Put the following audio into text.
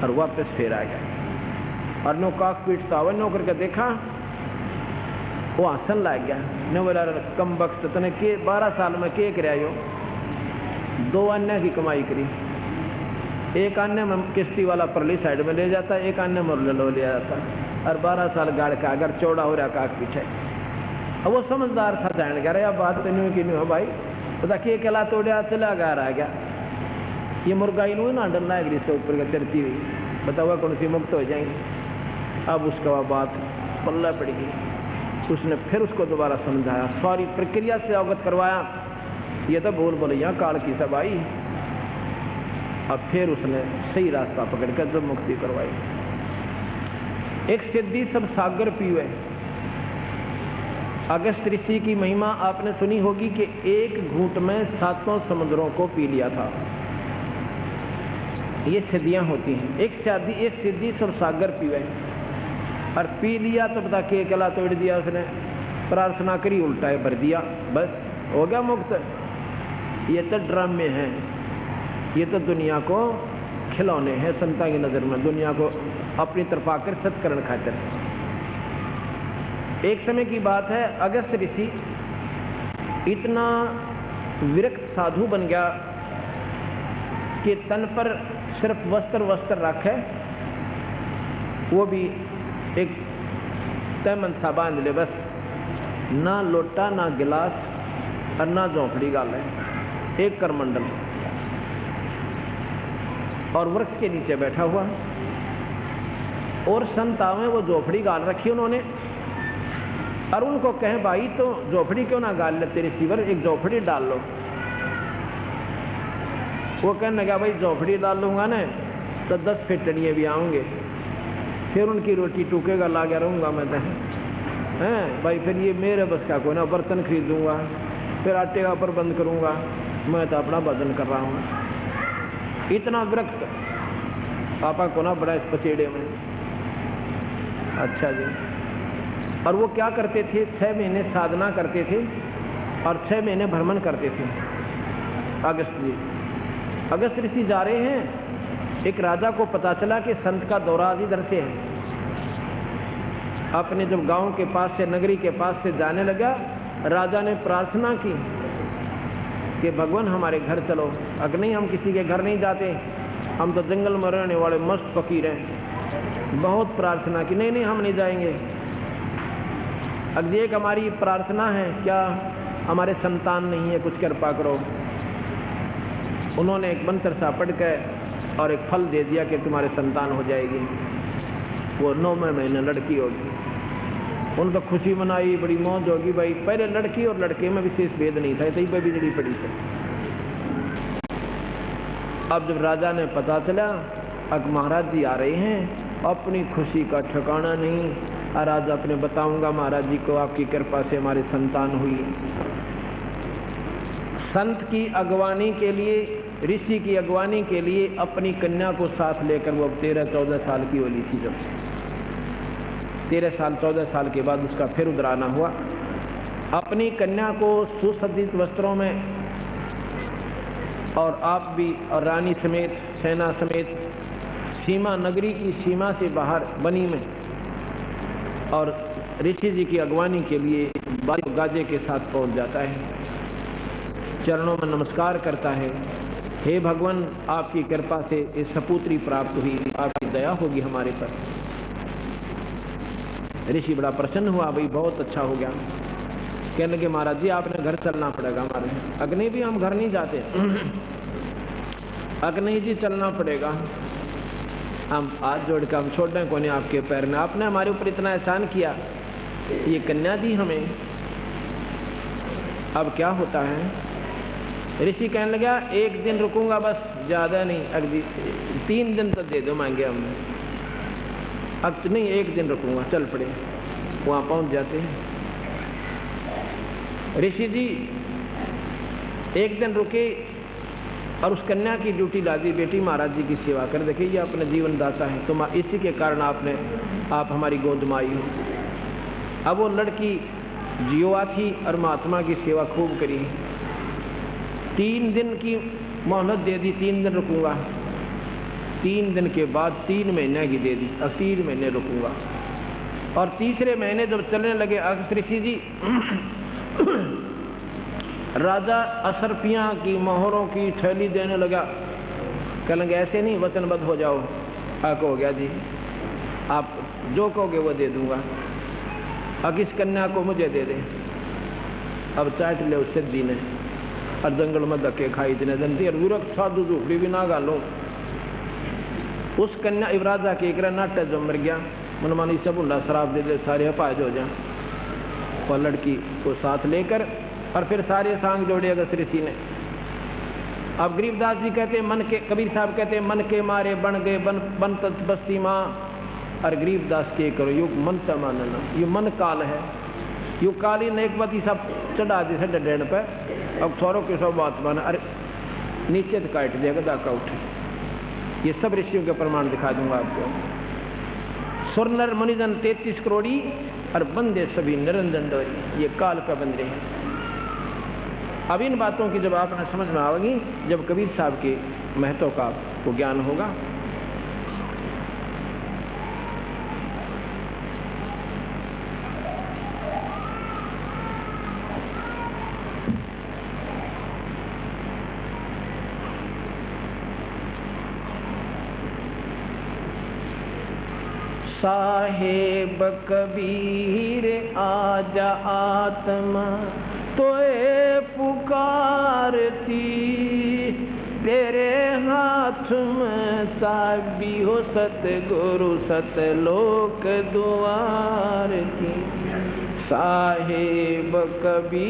और वापस फिर आ गया। और नो काक पीट तो आवा नो करके देखा, वो हसन लग गया। ने बोला कम वक्त तने के 12 साल में के कराया यो, 2 अन्य की कमाई करी, एक अन्य में किश्ती वाला परली साइड में ले जाता, एक अन्य में लो ले जाता, और 12 साल गाड़ का अगर चौड़ा हो रहा काक पीछे। अब वो समझदार था, जान गया रहा बात तो नहीं कि नहीं हो भाई, पता कि अकेला तोड़ा चला गा रहा गया, ये मुर्गा इन ना डरना है इसके ऊपर का चरती हुई, बताओ कौन सी मुक्त हो जाएंगे। अब उसका वह बात पल्ला पड़ गई। उसने फिर उसको दोबारा समझाया, सारी प्रक्रिया से अवगत करवाया, ये तो बोल बोले यहाँ काल की सब आई। अब फिर उसने सही रास्ता पकड़कर जब मुक्ति करवाई। एक सिद्धि सब सागर पीवे। अगस्त ऋषि की महिमा आपने सुनी होगी कि एक घूंट में 7 समुद्रों को पी लिया था। ये सिद्धियां होती हैं। एक सिद्धि सब सागर पीवे, और पी लिया तो पता के अकेला तोड़ दिया उसने, प्रार्थना करी उल्टा भर दिया, बस हो गया मुक्त। ये तो ड्रामे हैं, ये तो दुनिया को खिलौने हैं संता की नज़र में, दुनिया को अपनी तरफ आकर सत्करण खातिर। एक समय की बात है, अगस्त ऋषि इतना विरक्त साधु बन गया कि तन पर सिर्फ वस्त्र रखे, वो भी एक तैमन सा बांध ले, बस ना लोटा ना गिलास और ना झोंपड़ी गाल है, एक करमंडल, और वृक्ष के नीचे बैठा हुआ। और संतावें वो झोपड़ी गाल रखी उन्होंने, और उनको कहें भाई तो झोपड़ी क्यों ना गाल लेते रिसीवर, एक झोपड़ी डाल लो। वो कहने लगा भाई झोपड़ी डाल लूँगा ना तो 10 फिटड़िए भी आऊँगे, फिर उनकी रोटी टूकेगा ला गया रहूँगा मैं तो हैं भाई, फिर ये मेरे बस का कोई ना, बर्तन खरीदूँगा, फिर आटे का प्रबंध करूँगा, मैं तो अपना भजन कर रहा हूँ। इतना विरक्त पापा को ना बड़ा इस पचेड़े में। अच्छा जी। और वो क्या करते थे, 6 महीने साधना करते थे और 6 महीने भ्रमण करते थे। अगस्त ऋषि जा रहे हैं, एक राजा को पता चला कि संत का दौरा इधर से है। अपने जब गांव के पास से, नगरी के पास से जाने लगा, राजा ने प्रार्थना की कि भगवान हमारे घर चलो। अगर नहीं, हम किसी के घर नहीं जाते, हम तो जंगल में रहने वाले मस्त फकीर हैं। बहुत प्रार्थना की, नहीं हम नहीं जाएंगे। अब एक हमारी प्रार्थना है, क्या हमारे संतान नहीं है, कुछ कृपा करो। उन्होंने एक मंत्र सा पढ़ के और एक फल दे दिया कि तुम्हारे संतान हो जाएगी। वो 9वें महीने लड़की होगी। उनको खुशी मनाई, बड़ी मौज होगी भाई। पहले लड़की और लड़के में विशेष भेद नहीं था, इतनी पे बिजली पड़ी से। अब जब राजा ने पता चला अब महाराज जी आ रहे हैं, अपनी खुशी का ठिकाना नहीं। और आज अपने बताऊंगा महाराज जी को, आपकी कृपा से हमारी संतान हुई। संत की अगवानी के लिए, ऋषि की अगवानी के लिए अपनी कन्या को साथ लेकर वो 13-14 साल की होली थी। जब 13-14 साल के बाद उसका फिर उधराना हुआ। अपनी कन्या को सुसज्जित वस्त्रों में, और आप भी और रानी समेत, सेना समेत, सीमा, नगरी की सीमा से बाहर बनी में, और ऋषि जी की अगवानी के लिए बाजे गाजे के साथ पहुंच जाता है। चरणों में नमस्कार करता है, हे भगवान आपकी कृपा से इस सपुत्री प्राप्त हुई, आपकी दया होगी हमारे पर। ऋषि बड़ा प्रसन्न हुआ, भाई बहुत अच्छा हो गया। कहने लगे महाराज जी आपने घर चलना पड़ेगा हमारे। अग्नि भी हम घर नहीं जाते। अग्नि जी चलना पड़ेगा, हम हाथ जोड़ कर हम छोड़ दें कोने आपके पैर में। आपने हमारे ऊपर इतना एहसान किया, ये कन्या दी हमें, अब क्या होता है। ऋषि कहने लगा 1 दिन रुकूंगा बस, ज़्यादा नहीं, अगली 3 दिन तो दे दो मांगे हमने। अब नहीं 1 दिन रुकूंगा, चल पड़े। वहाँ पहुँच जाते हैं। ऋषि जी 1 दिन रुके और उस कन्या की ड्यूटी ला दी, बेटी महाराज जी की सेवा कर। देखिए ये अपना जीवन दाता है, तो इसी के कारण आप हमारी गोद में आई हो। अब वो लड़की जीवा थी और महात्मा की सेवा खूब करी। 3 दिन की मोहलत दे दी, 3 दिन रुकूंगा। 3 दिन के बाद 3 महीने की दे दी। अब 3 महीने रुकूंगा। और तीसरे महीने जब चलने लगे अगस्त ऋषि जी, राजा असरफियाँ की मोहरों की थैली देने लगा। कहेंगे ऐसे नहीं, वचनबद्ध हो जाओ। आको हो गया जी, आप जो कहोगे वो दे दूंगा। अब इस कन्या को मुझे दे दे। अब चाट ले उस सिद्धि ने, और जंगल में धक्के खाई इतने जनती और विरक्त साधु झूपड़ी भी ना गालो। उस कन्या युवराजा के एक नाट्य जो मर गया, मनमानी सब उल्ला शराब दे दे, सारे अपाज हो जाए। और लड़की को साथ लेकर और फिर सारे सांग जोड़े अगस्त ऋषि ने। अब गरीबदास जी कहते मन के, कबीर साहब कहते मन के मारे बन गए बन तत् बस्ती माँ। और गरीबदास के करो युग मन तमानना, ये मन काल है। यू काली नेकवती सब चढ़ा दी से डेढ़ पे। अब थोड़ो के सब बात माना, अरे नीचे तो काट दिया गदा का उठे। ये सब ऋषियों के प्रमाण दिखा दूंगा आपको। सुर नर मुनिजन 33 करोड़ी और बंदे सभी निरंजन डोरी, ये काल पे बंदे हैं। अब इन बातों की जब आपने समझ में आएगी, जब कबीर साहब के महत्व का आपको ज्ञान होगा। साहेब कबीर आजा आत्मा तोए पुकारती, तेरे हाथ में चाबी हो सतगुरु सतलोक द्वार की। साहेब कबीर